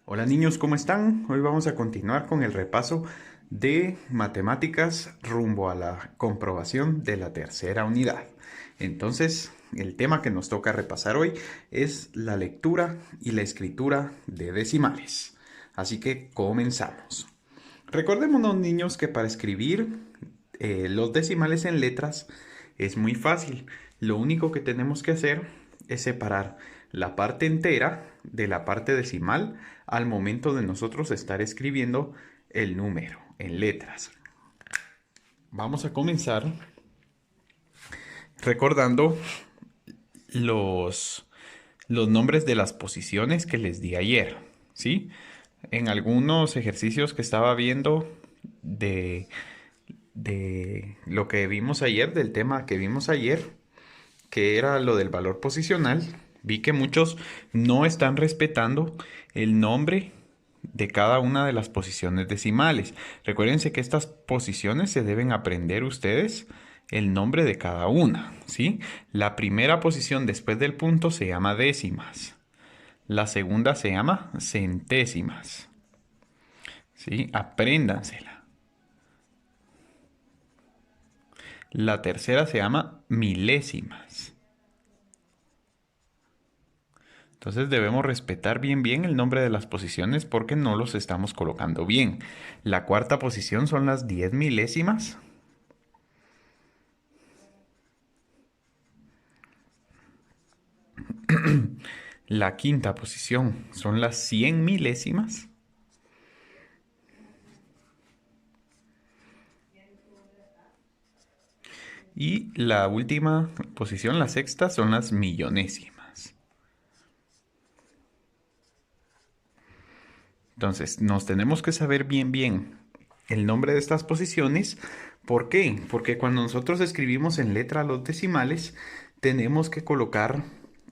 Hola niños, ¿cómo están? Hoy vamos a continuar con el repaso de matemáticas rumbo a la comprobación de la tercera unidad. Entonces, el tema que nos toca repasar hoy es la lectura y la escritura de decimales. Así que comenzamos. Recordémonos niños que para escribir los decimales en letras es muy fácil. Lo único que tenemos que hacer es separar la parte entera de la parte decimal al momento de nosotros estar escribiendo el número en letras. Vamos a comenzar recordando los, los nombres de las posiciones que les di ayer, ¿sí? En algunos ejercicios que estaba viendo de, de lo que vimos ayer, del tema que vimos ayer, que era lo del valor posicional, vi que muchos no están respetando el nombre de cada una de las posiciones decimales. Recuérdense que estas posiciones se deben aprender ustedes el nombre de cada una, ¿sí? La primera posición después del punto se llama décimas. La segunda se llama centésimas, ¿sí? Apréndansela. La tercera se llama milésimas. Entonces debemos respetar bien el nombre de las posiciones porque no los estamos colocando bien. La cuarta posición son las 10 milésimas. La quinta posición son las 100 milésimas. Y la última posición, la sexta, son las millonésimas. Entonces, nos tenemos que saber bien el nombre de estas posiciones. ¿Por qué? Porque cuando nosotros escribimos en letra los decimales, tenemos que colocar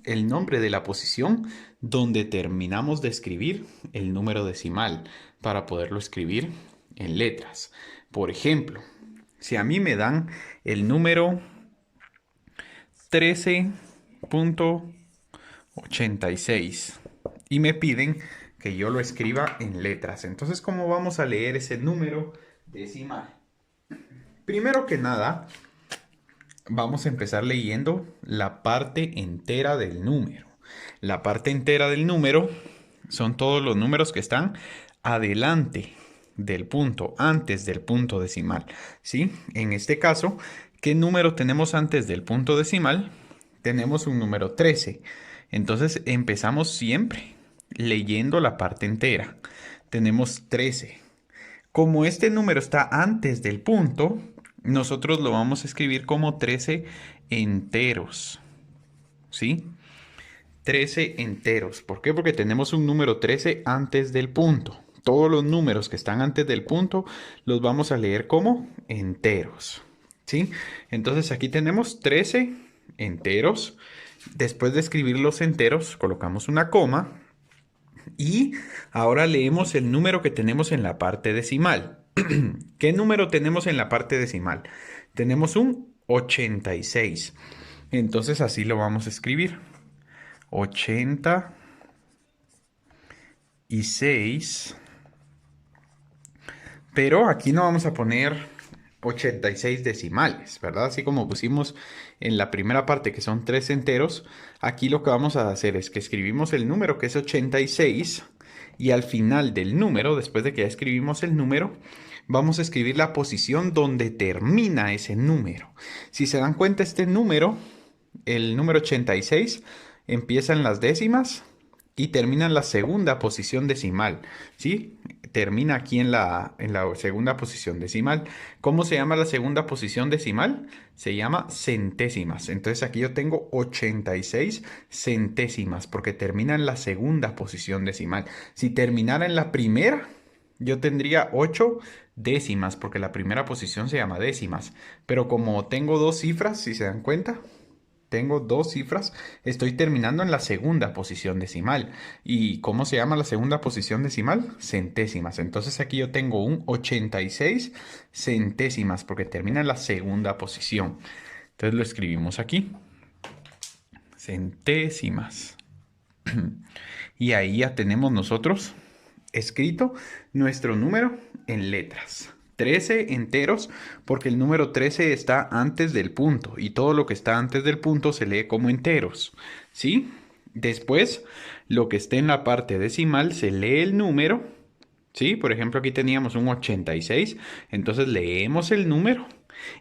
el nombre de la posición donde terminamos de escribir el número decimal para poderlo escribir en letras. Por ejemplo, si a mí me dan el número 13.86 y me piden que yo lo escriba en letras. Entonces, ¿cómo vamos a leer ese número decimal? Primero que nada, vamos a empezar leyendo la parte entera del número. La parte entera del número son todos los números que están adelante del punto, antes del punto decimal, ¿sí? En este caso, ¿qué número tenemos antes del punto decimal? Tenemos un número 13. Entonces empezamos siempre leyendo la parte entera. Tenemos 13. Como este número está antes del punto, nosotros lo vamos a escribir como 13 enteros, ¿sí? 13 enteros. ¿Por qué? Porque tenemos un número 13 antes del punto. Todos los números que están antes del punto los vamos a leer como enteros, ¿sí? Entonces aquí tenemos 13 enteros. Después de escribir los enteros, colocamos una coma y ahora leemos el número que tenemos en la parte decimal. ¿Qué número tenemos en la parte decimal? Tenemos un 86. Entonces así lo vamos a escribir. 86. Pero aquí no vamos a poner 86 decimales, ¿verdad? Así como pusimos en la primera parte que son tres enteros, aquí lo que vamos a hacer es que escribimos el número que es 86 y al final del número, después de que ya escribimos el número, vamos a escribir la posición donde termina ese número. Si se dan cuenta, este número, el número 86, empieza en las décimas y termina en la segunda posición decimal, ¿sí? Termina aquí en la segunda posición decimal. ¿Cómo se llama la segunda posición decimal? Se llama centésimas. Entonces aquí yo tengo 86 centésimas porque termina en la segunda posición decimal. Si terminara en la primera, yo tendría 8 décimas porque la primera posición se llama décimas. Pero como tengo dos cifras, si se dan cuenta, tengo dos cifras, estoy terminando en la segunda posición decimal. ¿Y cómo se llama la segunda posición decimal? Centésimas. Entonces aquí yo tengo un 86 centésimas porque termina en la segunda posición. Entonces lo escribimos aquí. Centésimas. Y ahí ya tenemos nosotros escrito nuestro número en letras. 13 enteros porque el número 13 está antes del punto y todo lo que está antes del punto se lee como enteros, ¿sí? Después, lo que esté en la parte decimal se lee el número, ¿sí? Por ejemplo, aquí teníamos un 86, entonces leemos el número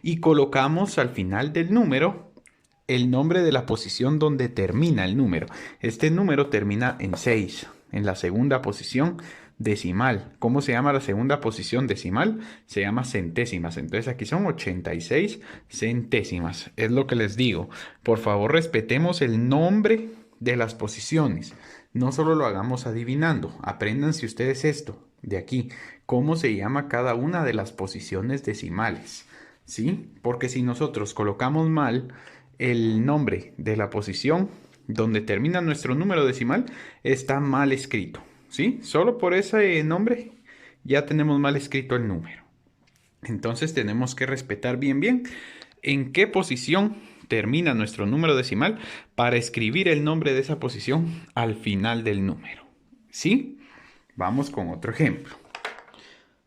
y colocamos al final del número el nombre de la posición donde termina el número. Este número termina en 6, en la segunda posición decimal. ¿Cómo se llama la segunda posición decimal? Se llama centésimas. Entonces aquí son 86 centésimas. Es lo que les digo. Por favor, respetemos el nombre de las posiciones. No solo lo hagamos adivinando. Apréndanse ustedes esto de aquí. ¿Cómo se llama cada una de las posiciones decimales? ¿Sí? Porque si nosotros colocamos mal el nombre de la posición donde termina nuestro número decimal, está mal escrito. ¿Sí? Solo por ese nombre ya tenemos mal escrito el número. Entonces tenemos que respetar bien en qué posición termina nuestro número decimal para escribir el nombre de esa posición al final del número. ¿Sí? Vamos con otro ejemplo.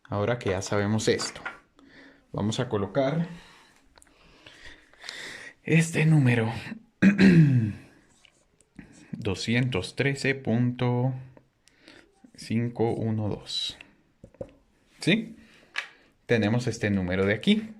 Ahora que ya sabemos esto, vamos a colocar este número 213.512. ¿Sí? Tenemos este número de aquí.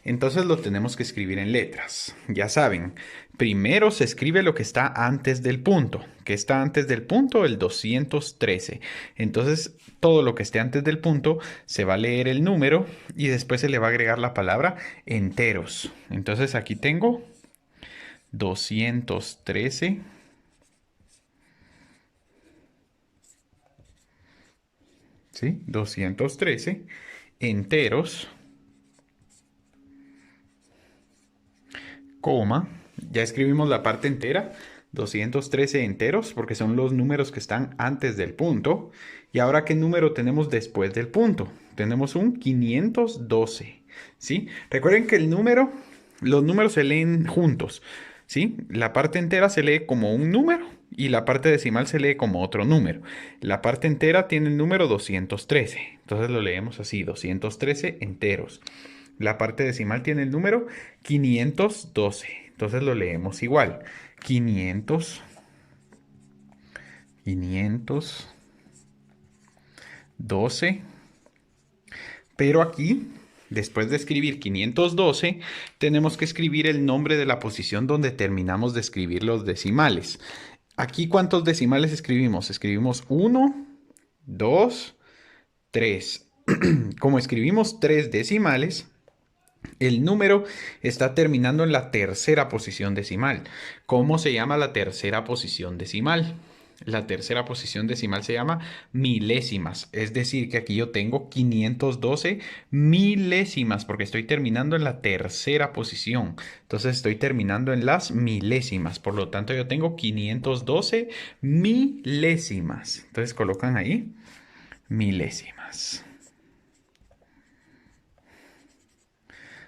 Entonces lo tenemos que escribir en letras. Ya saben, primero se escribe lo que está antes del punto. ¿Qué está antes del punto? El 213. Entonces todo lo que esté antes del punto se va a leer el número y después se le va a agregar la palabra enteros. Entonces aquí tengo 213. ¿Sí? 213 enteros, coma, ya escribimos la parte entera, 213 enteros, porque son los números que están antes del punto. Y ahora, ¿qué número tenemos después del punto? Tenemos un 512, ¿sí? Recuerden que los números se leen juntos, ¿sí? La parte entera se lee como un número y la parte decimal se lee como otro número. La parte entera tiene el número 213, entonces lo leemos así, 213 enteros. La parte decimal tiene el número 512. Entonces lo leemos igual. 512. Pero aquí, después de escribir 512, tenemos que escribir el nombre de la posición donde terminamos de escribir los decimales. Aquí, ¿cuántos decimales escribimos? Escribimos 1, 2, 3. Como escribimos 3 decimales, el número está terminando en la tercera posición decimal. ¿Cómo se llama la tercera posición decimal? La tercera posición decimal se llama milésimas. Es decir, que aquí yo tengo 512 milésimas porque estoy terminando en la tercera posición. Entonces estoy terminando en las milésimas. Por lo tanto, yo tengo 512 milésimas. Entonces colocan ahí milésimas.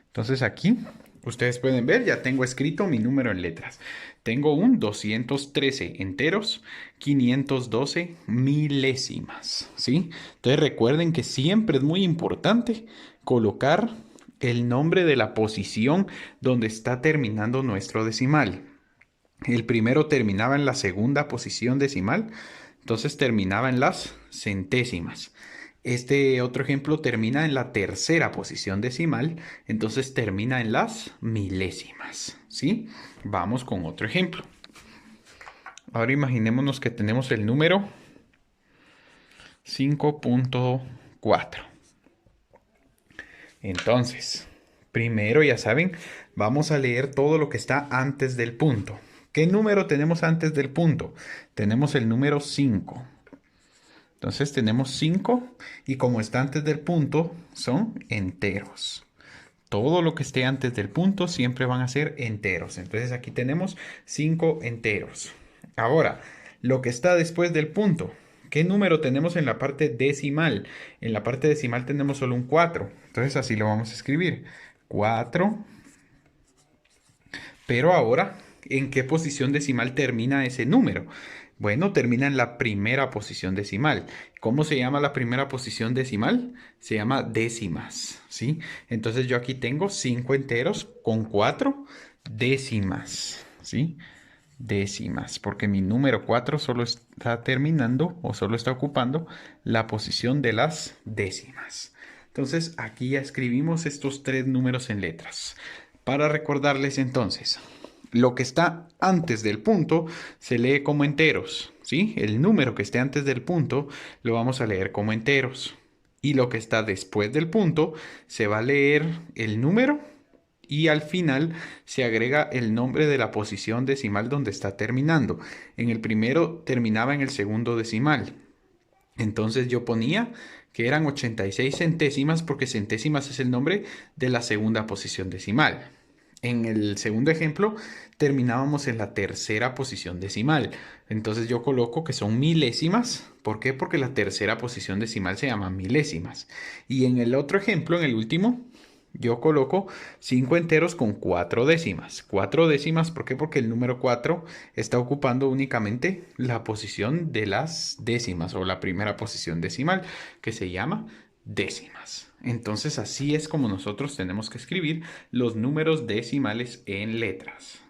Entonces aquí ustedes pueden ver, ya tengo escrito mi número en letras. Tengo un 213 enteros, 512 milésimas, ¿sí? Entonces recuerden que siempre es muy importante colocar el nombre de la posición donde está terminando nuestro decimal. El primero terminaba en la segunda posición decimal, entonces terminaba en las centésimas. Este otro ejemplo termina en la tercera posición decimal, entonces termina en las milésimas, ¿sí? Vamos con otro ejemplo. Ahora imaginémonos que tenemos el número 5.4. Entonces, primero ya saben, vamos a leer todo lo que está antes del punto. ¿Qué número tenemos antes del punto? Tenemos el número 5. Entonces tenemos 5 y como está antes del punto, son enteros. Todo lo que esté antes del punto siempre van a ser enteros. Entonces aquí tenemos 5 enteros. Ahora, lo que está después del punto. ¿Qué número tenemos en la parte decimal? En la parte decimal tenemos solo un 4. Entonces así lo vamos a escribir. 4. Pero ahora, ¿en qué posición decimal termina ese número? Bueno, termina en la primera posición decimal. ¿Cómo se llama la primera posición decimal? Se llama décimas, ¿sí? Entonces yo aquí tengo 5 enteros con 4 décimas, ¿sí? Décimas, porque mi número 4 solo está terminando o solo está ocupando la posición de las décimas. Entonces aquí ya escribimos estos 3 números en letras. Para recordarles entonces, lo que está antes del punto se lee como enteros, ¿sí? El número que esté antes del punto lo vamos a leer como enteros. Y lo que está después del punto se va a leer el número y al final se agrega el nombre de la posición decimal donde está terminando. En el primero terminaba en el segundo decimal. Entonces yo ponía que eran 86 centésimas porque centésimas es el nombre de la segunda posición decimal. En el segundo ejemplo terminábamos en la tercera posición decimal. Entonces yo coloco que son milésimas. ¿Por qué? Porque la tercera posición decimal se llama milésimas. Y en el otro ejemplo, en el último, yo coloco 5 enteros con 4 décimas. 4 décimas, ¿por qué? Porque el número 4 está ocupando únicamente la posición de las décimas o la primera posición decimal, que se llama décimas. Entonces así es como nosotros tenemos que escribir los números decimales en letras.